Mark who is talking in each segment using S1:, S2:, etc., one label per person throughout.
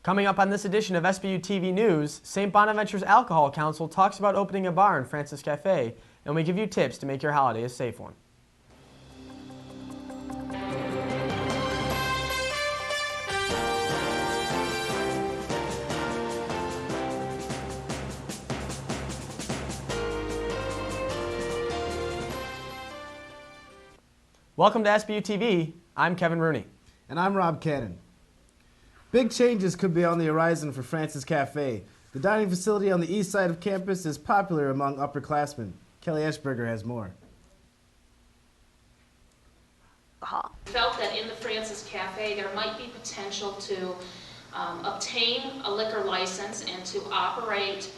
S1: Coming up on this edition of Sbu TV News, St. Bonaventure's Alcohol Council talks about opening a bar in Francis Cafe, and we give you tips to make your holiday a safe one. Welcome to Sbu TV. I'm Kevin Rooney.
S2: And I'm Rob Cannon. Big changes could be on the horizon for Francis Cafe. The dining facility on the east side of campus is popular among upperclassmen. Kelly Eschberger has more.
S3: Felt that in the Francis Cafe there might be potential to obtain a liquor license and to operate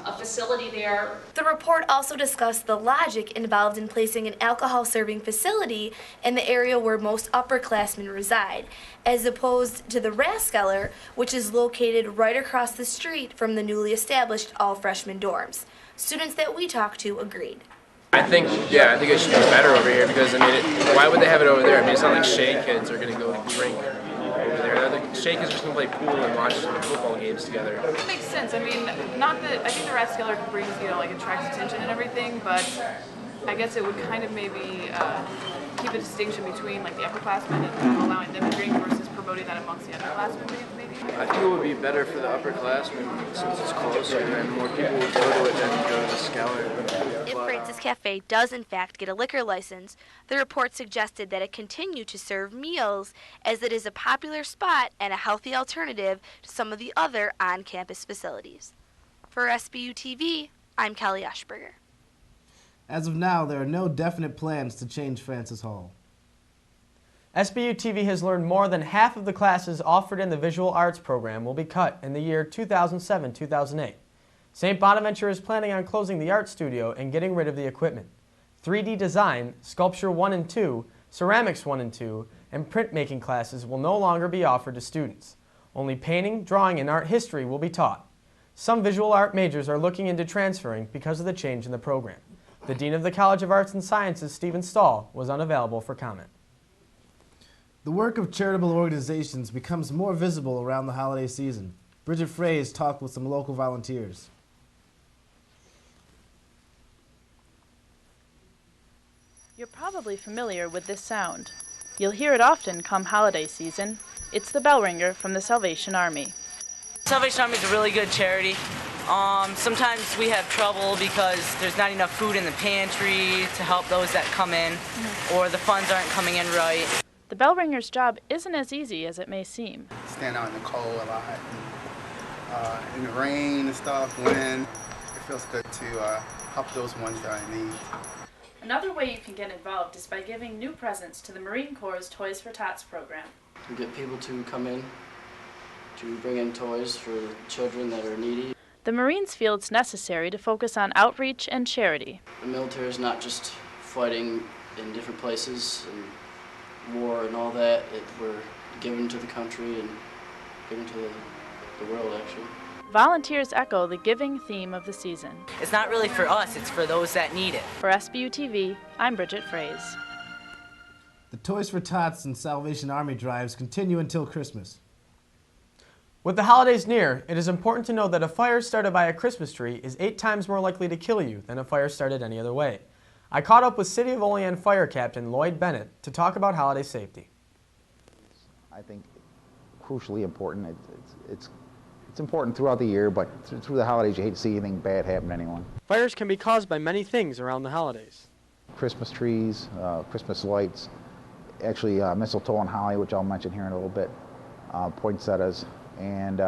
S3: a facility there.
S4: The report also discussed the logic involved in placing an alcohol serving facility in the area where most upperclassmen reside, as opposed to the Rathskeller, which is located right across the street from the newly established all-freshman dorms. Students that we talked to agreed.
S5: I think it should be better over here because, why would they have it over there? It's not like Shea kids are going to go drink over there. The Shea kids are just going to play pool and watch football games together.
S6: It makes sense. Not that I think the Rathskeller brings, attracts attention and everything, but I guess it would kind of maybe keep a distinction between the upperclassmen and allowing them to drink versus promoting that amongst the underclassmen, maybe.
S5: I think it would be better for the upperclassmen since it's closer and more people would go to it than go to the Skeller.
S4: If Francis Cafe does in fact get a liquor license, the report suggested that it continue to serve meals, as it is a popular spot and a healthy alternative to some of the other on-campus facilities. For Sbu TV, I'm Kelly Eschberger.
S2: As of now, there are no definite plans to change Francis Hall.
S1: Sbu TV has learned more than half of the classes offered in the visual arts program will be cut in the year 2007-2008. St. Bonaventure is planning on closing the art studio and getting rid of the equipment. 3D design, sculpture 1 and 2, ceramics 1 and 2, and printmaking classes will no longer be offered to students. Only painting, drawing, and art history will be taught. Some visual art majors are looking into transferring because of the change in the program. The Dean of the College of Arts and Sciences, Stephen Stahl, was unavailable for comment.
S2: The work of charitable organizations becomes more visible around the holiday season. Bridget Fraize talked with some local volunteers.
S7: You're probably familiar with this sound. You'll hear it often come holiday season. It's the bell ringer from the Salvation Army.
S8: Salvation Army is a really good charity. Sometimes we have trouble because there's not enough food in the pantry to help those that come in, or the funds aren't coming in right.
S7: The bell ringer's job isn't as easy as it may seem.
S9: Stand out in the cold a lot, in the rain and stuff, wind. It feels good to help those ones that are in need.
S7: Another way you can get involved is by giving new presents to the Marine Corps' Toys for Tots program.
S10: To get people to come in, to bring in toys for children that are needy.
S7: The Marines feel it's necessary to focus on outreach and charity.
S10: The military is not just fighting in different places and war and all that. We're given to the country and given to the world, actually.
S7: Volunteers echo the giving theme of the season.
S8: It's not really for us, it's for those that need it.
S7: For Sbu TV, I'm Bridget Fraize.
S2: The Toys for Tots and Salvation Army drives continue until Christmas.
S1: With the holidays near, it is important to know that a fire started by a Christmas tree is 8 times more likely to kill you than a fire started any other way. I caught up with City of Olean Fire Captain Lloyd Bennett to talk about holiday safety.
S11: I think crucially important. It's important throughout the year, but through the holidays you hate to see anything bad happen to anyone.
S1: Fires can be caused by many things around the holidays.
S11: Christmas trees, Christmas lights, actually mistletoe and holly, which I'll mention here in a little bit, poinsettias, and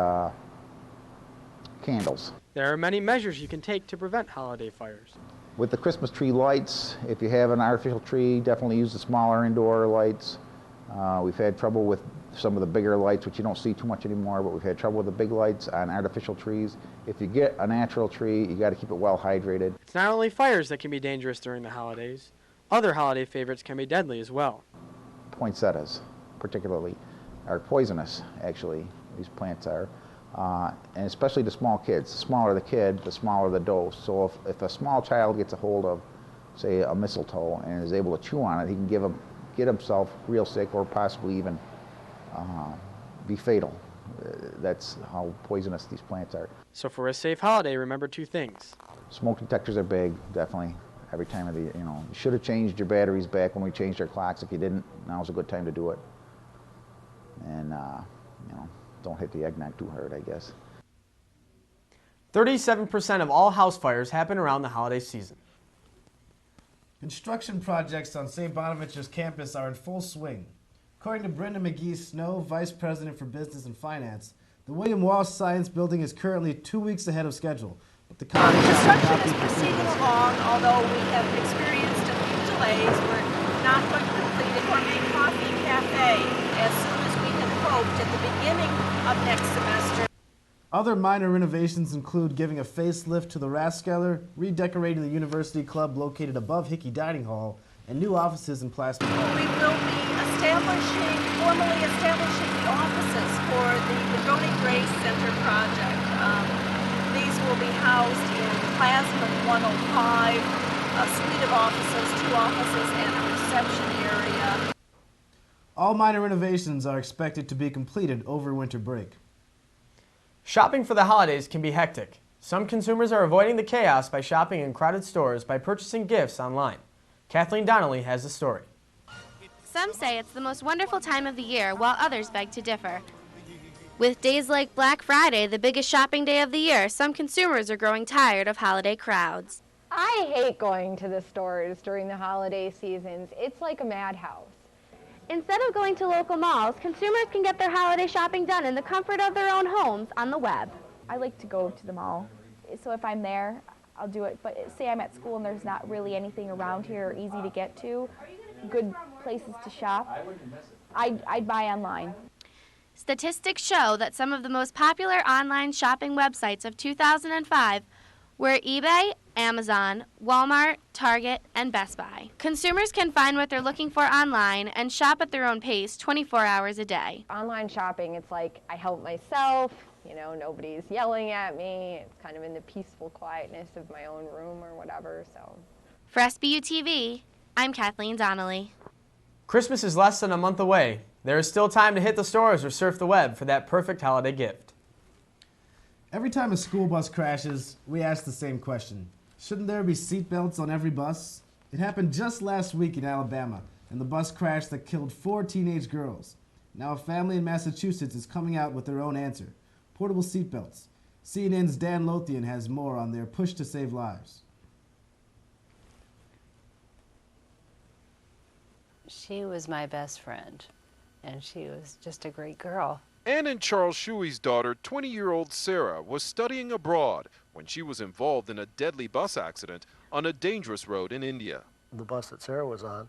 S11: candles.
S1: There are many measures you can take to prevent holiday fires.
S11: With the Christmas tree lights, if you have an artificial tree, definitely use the smaller indoor lights. We've had trouble with some of the bigger lights, which you don't see too much anymore, but we've had trouble with the big lights on artificial trees. If you get a natural tree, you got to keep it well hydrated.
S1: It's not only fires that can be dangerous during the holidays. Other holiday favorites can be deadly as well.
S11: Poinsettias, particularly, are poisonous, actually, these plants are. And especially to small kids. The smaller the kid, the smaller the dose. So if a small child gets a hold of, say, a mistletoe and is able to chew on it, he can get himself real sick or possibly even be fatal That's how poisonous these plants are.
S1: So for a safe holiday, remember 2 things.
S11: Smoke detectors are big, definitely. Every time of the, you should have changed your batteries back when we changed our clocks. If you didn't, now's a good time to do it. And, don't hit the eggnog too hard, I guess.
S1: 37% of all house fires happen around the holiday season.
S2: Construction projects on St. Bonaventure's campus are in full swing. According to Brenda McGee Snow, Vice President for Business and Finance, the William Walsh Science Building is currently 2 weeks ahead of schedule. But the
S12: construction is proceeding along, although we have experienced a few delays. We're not going to complete a gourmet coffee cafe as soon as we had hoped at the beginning of next semester.
S2: Other minor renovations include giving a facelift to the Rathskeller, redecorating the University Club located above Hickey Dining Hall, and new offices in Plaster Park.
S12: We will be formally establishing the offices for the Madrone Grace Center project. These will be housed in Plasman 105, a suite of offices, 2 offices, and a reception area.
S2: All minor renovations are expected to be completed over winter break.
S1: Shopping for the holidays can be hectic. Some consumers are avoiding the chaos by shopping in crowded stores by purchasing gifts online. Kathleen Donnelly has the story.
S13: Some say it's the most wonderful time of the year, while others beg to differ. With days like Black Friday, the biggest shopping day of the year, some consumers are growing tired of holiday crowds.
S14: I hate going to the stores during the holiday seasons. It's like a madhouse.
S13: Instead of going to local malls, consumers can get their holiday shopping done in the comfort of their own homes on the web.
S14: I like to go to the mall, so if I'm there, I'll do it. But say I'm at school and there's not really anything around here or easy to get to, good places to shop, I'd buy online.
S13: Statistics show that some of the most popular online shopping websites of 2005 were eBay, Amazon, Walmart, Target, and Best Buy. Consumers can find what they're looking for online and shop at their own pace 24 hours a day.
S14: Online shopping, it's like I help myself, nobody's yelling at me. It's kind of in the peaceful quietness of my own room or whatever, so.
S13: For Sbu TV, I'm Kathleen Donnelly.
S1: Christmas is less than a month away. There is still time to hit the stores or surf the web for that perfect holiday gift.
S2: Every time a school bus crashes, we ask the same question. Shouldn't there be seatbelts on every bus? It happened just last week in Alabama, and the bus crash that killed 4 teenage girls. Now a family in Massachusetts is coming out with their own answer. Portable seatbelts. CNN's Dan Lothian has more on their push to save lives.
S15: She was my best friend, and she was just a great girl.
S16: Ann and Charles Shuey's daughter, 20-year-old Sarah, was studying abroad when she was involved in a deadly bus accident on a dangerous road in India.
S17: The bus that Sarah was on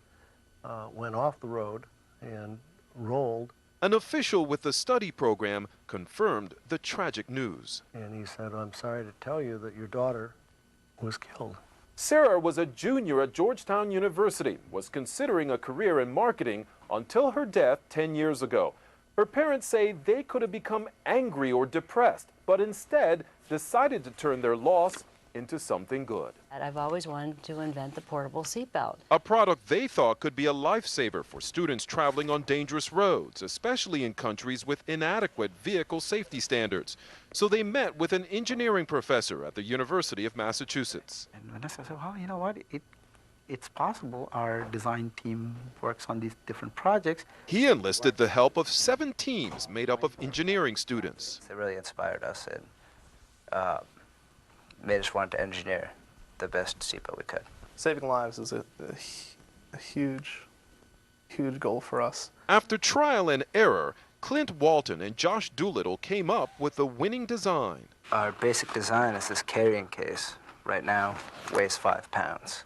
S17: went off the road and rolled.
S16: An official with the study program confirmed the tragic news.
S17: And he said, "I'm sorry to tell you that your daughter was killed."
S16: Sarah was a junior at Georgetown University, was considering a career in marketing until her death 10 years ago. Her parents say they could have become angry or depressed, but instead decided to turn their loss into something good.
S15: I've always wanted to invent the portable seatbelt.
S16: A product they thought could be a lifesaver for students traveling on dangerous roads, especially in countries with inadequate vehicle safety standards. So they met with an engineering professor at the University of Massachusetts.
S18: And Vanessa said, well, you know what? It's possible. Our design team works on these different projects.
S16: He enlisted the help of 7 teams made up of engineering students.
S19: It really inspired us and made us want to engineer the best seatbelt we could.
S20: Saving lives is a huge goal for us.
S16: After trial and error, Clint Walton and Josh Doolittle came up with the winning design.
S19: Our basic design is this carrying case. Right now, weighs 5 pounds.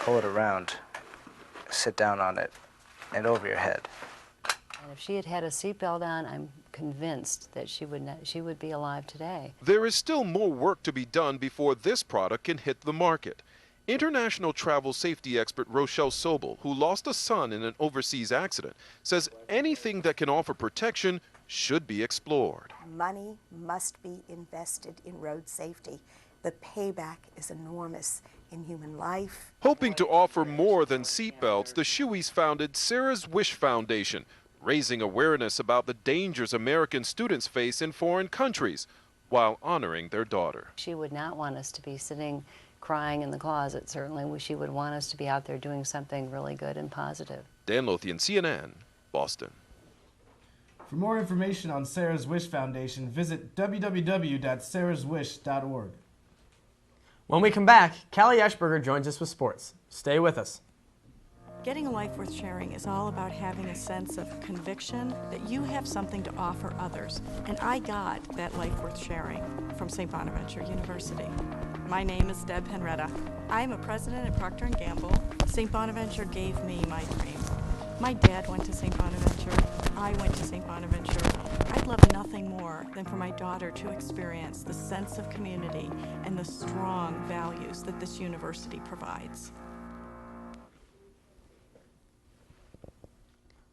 S19: Pull it around, sit down on it, and over your head.
S15: And if she had had a seatbelt on, I'm convinced that she would be alive today.
S16: There is still more work to be done before this product can hit the market. International travel safety expert Rochelle Sobel, who lost a son in an overseas accident, says anything that can offer protection should be explored.
S21: Money must be invested in road safety. The payback is enormous in human life.
S16: Hoping to offer more than seatbelts, the Shueys founded Sarah's Wish Foundation, raising awareness about the dangers American students face in foreign countries while honoring their daughter.
S15: She would not want us to be sitting crying in the closet, certainly. She would want us to be out there doing something really good and positive.
S16: Dan Lothian, CNN, Boston.
S2: For more information on Sarah's Wish Foundation, visit www.sarahswish.org.
S1: When we come back, Callie Eschberger joins us with sports. Stay with us.
S3: Getting a life worth sharing is all about having a sense of conviction that you have something to offer others. And I got that life worth sharing from St. Bonaventure University. My name is Deb Henretta. I am a president at Procter & Gamble. St. Bonaventure gave me my dream. My dad went to St. Bonaventure. I went to St. Bonaventure. I'd love nothing more than for my daughter to experience the sense of community and the strong values that this university provides.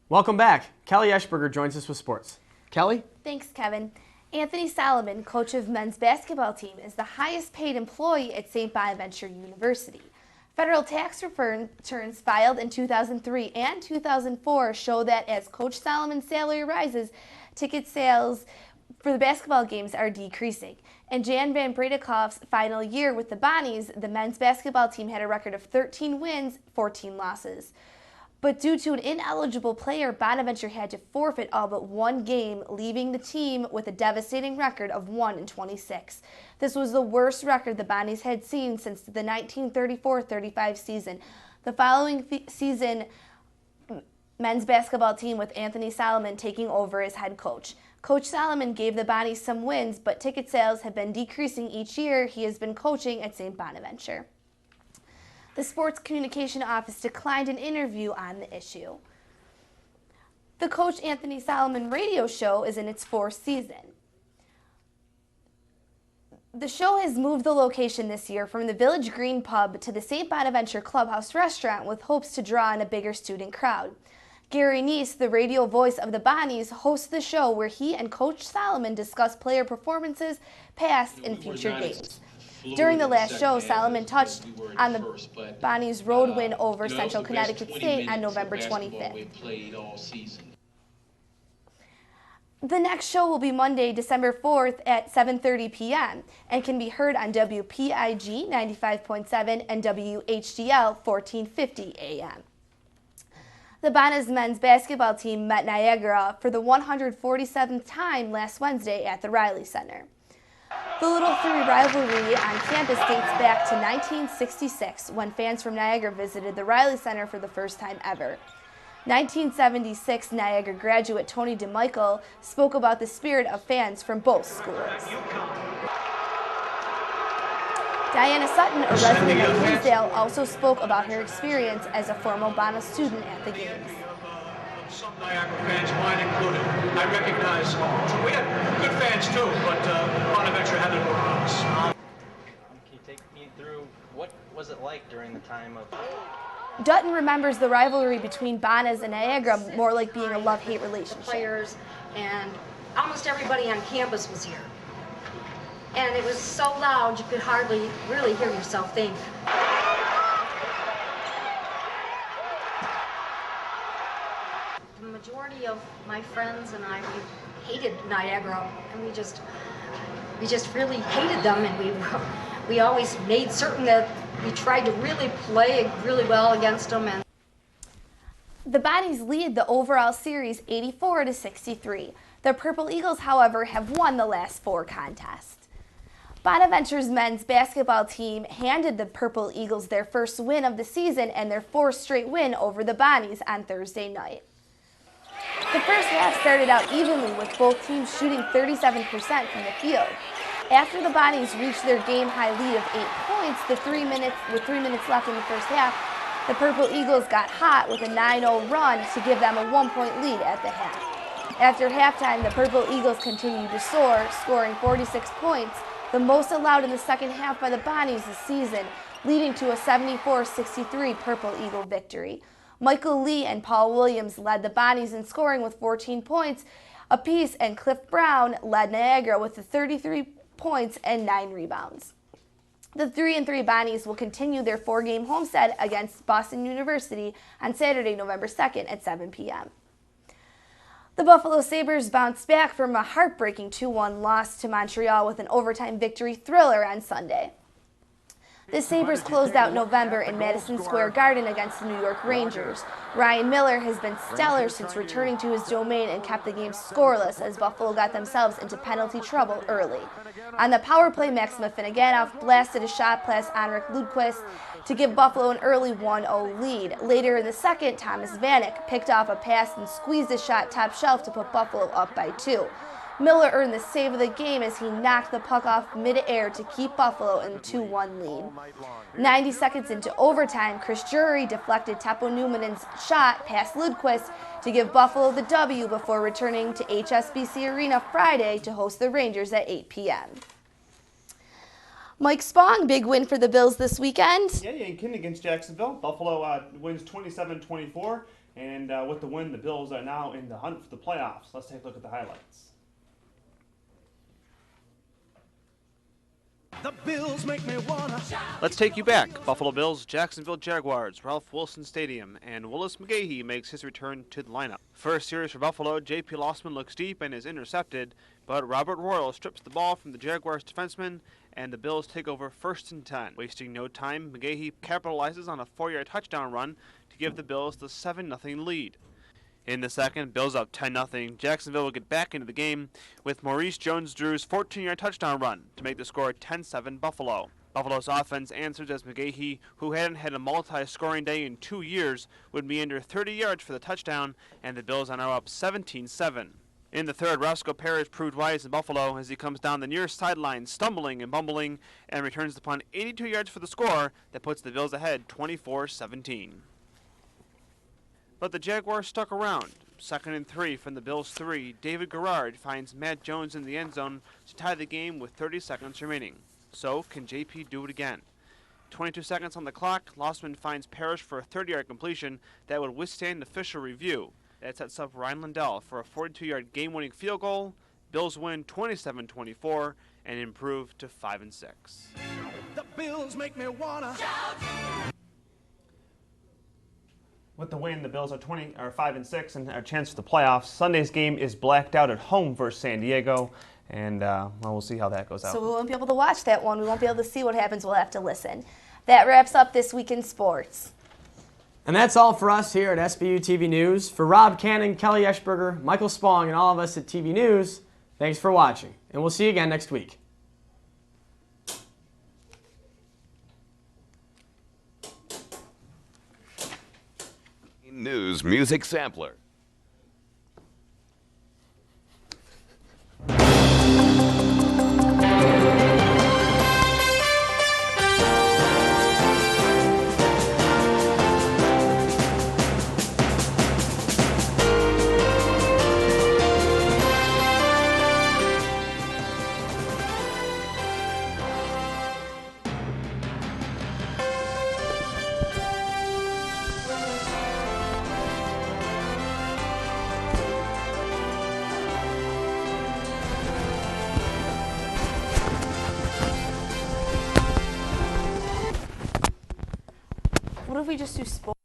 S1: Welcome back. Callie Eschberger joins us with sports. Kelly?
S4: Thanks, Kevin. Anthony Solomon, coach of men's basketball team, is the highest paid employee at St. Bonaventure University. Federal tax returns filed in 2003 and 2004 show that as Coach Solomon's salary rises, ticket sales for the basketball games are decreasing. In Jan Van Bredekoff's final year with the Bonnies, the men's basketball team had a record of 13 wins, 14 losses. But due to an ineligible player, Bonaventure had to forfeit all but one game, leaving the team with a devastating record of 1-26. This was the worst record the Bonnies had seen since the 1934-35 season. The following season, men's basketball team with Anthony Solomon taking over as head coach. Coach Solomon gave the Bonnies some wins, but ticket sales have been decreasing each year he has been coaching at St. Bonaventure. The Sports Communication Office declined an interview on the issue. The Coach Anthony Solomon radio show is in its 4th season. The show has moved the location this year from the Village Green Pub to the St. Bonaventure Clubhouse restaurant with hopes to draw in a bigger student crowd. Gary Neese, the radio voice of the Bonnies, hosts the show where he and Coach Solomon discuss player performances, past and future games. During the last show, Solomon touched on the Bonnies' road win over Central Connecticut State on November 25th. The next show will be Monday, December 4th at 7:30 p.m. and can be heard on WPIG 95.7 and WHDL 1450 a.m. The Bonnies men's basketball team met Niagara for the 147th time last Wednesday at the Riley Center. The Little Three rivalry on campus dates back to 1966 when fans from Niagara visited the Riley Center for the first time ever. 1976 Niagara graduate Tony DiMichele spoke about the spirit of fans from both schools. Diana Sutton, a resident of Hinsdale, also spoke about her experience as a former Bonnies student at the games.
S22: Some Niagara fans, mine included. I recognize we had good fans too, but Bonaventure had it over us.
S23: Can you take me through what was it like during the time of...
S4: Dutton remembers the rivalry between Bonnies and Niagara more like being a love-hate relationship.
S24: Players and almost everybody on campus was here. And it was so loud you could hardly really hear yourself think. The majority of my friends and I, we hated Niagara, and we just really hated them, and we always made certain that we tried to really play really well against them. And
S4: the Bonnies lead the overall series 84-63. The Purple Eagles, however, have won the last 4 contests. Bonaventure's men's basketball team handed the Purple Eagles their first win of the season and their 4th straight win over the Bonnies on Thursday night. The first half started out evenly with both teams shooting 37% from the field. After the Bonnies reached their game-high lead of 8 points with 3 minutes left in the first half, the Purple Eagles got hot with a 9-0 run to give them a 1-point lead at the half. After halftime, the Purple Eagles continued to soar, scoring 46 points, the most allowed in the second half by the Bonnies this season, leading to a 74-63 Purple Eagle victory. Michael Lee and Paul Williams led the Bonnies in scoring with 14 points apiece, and Cliff Brown led Niagara with 33 points and 9 rebounds. The 3-3 Bonnies will continue their 4-game homestand against Boston University on Saturday, November 2nd at 7 p.m. The Buffalo Sabres bounced back from a heartbreaking 2-1 loss to Montreal with an overtime victory thriller on Sunday. The Sabres closed out November in Madison Square Garden against the New York Rangers. Ryan Miller has been stellar since returning to his domain and kept the game scoreless as Buffalo got themselves into penalty trouble early. On the power play, Maxima Finneganov blasted a shot past Henrik Lundqvist to give Buffalo an early 1-0 lead. Later in the second, Thomas Vanek picked off a pass and squeezed a shot top shelf to put Buffalo up by 2. Miller earned the save of the game as he knocked the puck off mid-air to keep Buffalo in a 2-1 lead. 90 seconds into overtime, Chris Drury deflected Teppo Numanen's shot past Lundqvist to give Buffalo the W before returning to HSBC Arena Friday to host the Rangers at 8 p.m. Mike Spong, big win for the Bills this weekend.
S5: Yeah, Yankin against Jacksonville. Buffalo wins 27-24, and with the win, the Bills are now in the hunt for the playoffs. Let's take a look at the highlights.
S6: The Bills make me wanna shout.
S9: Let's take you back. Buffalo Bills, Jacksonville Jaguars, Ralph Wilson Stadium, and Willis McGee makes his return to the lineup. First series for Buffalo, J.P. Lossman looks deep and is intercepted, but Robert Royal strips the ball from the Jaguars defenseman, and the Bills take over 1st and 10. Wasting no time, McGee capitalizes on a 4-yard touchdown run to give the Bills the 7-0 lead. In the second, Bills up 10-0. Jacksonville will get back into the game with Maurice Jones-Drew's 14-yard touchdown run to make the score 10-7 Buffalo. Buffalo's offense answers as McGee, who hadn't had a multi-scoring day in 2 years, would be under 30 yards for the touchdown, and the Bills are now up 17-7. In the third, Roscoe Parrish proved wise in Buffalo as he comes down the near sideline, stumbling and bumbling, and returns the punt 82 yards for the score that puts the Bills ahead 24-17. But the Jaguars stuck around. 2nd and 3 from the Bills' 3. David Garrard finds Matt Jones in the end zone to tie the game with 30 seconds remaining. So, can JP do it again? 22 seconds on the clock, Lossman finds Parrish for a 30-yard completion that would withstand the Fischer review. That sets up Ryan Lindell for a 42-yard game-winning field goal. Bills win 27-24 and improve to 5-6.
S6: The Bills make me wanna shout.
S5: With the win, the Bills are 5-6 and a chance for the playoffs. Sunday's game is blacked out at home versus San Diego, and well, we'll see how that goes out.
S4: So we won't be able to watch that one. We won't be able to see what happens. We'll have to listen. That wraps up This Week in Sports.
S1: And that's all for us here at SBU TV News. For Rob Cannon, Kelly Eschberger, Michael Spong, and all of us at TV News, thanks for watching, and we'll see you again next week.
S10: News Music Sampler.
S4: What if we just do sports?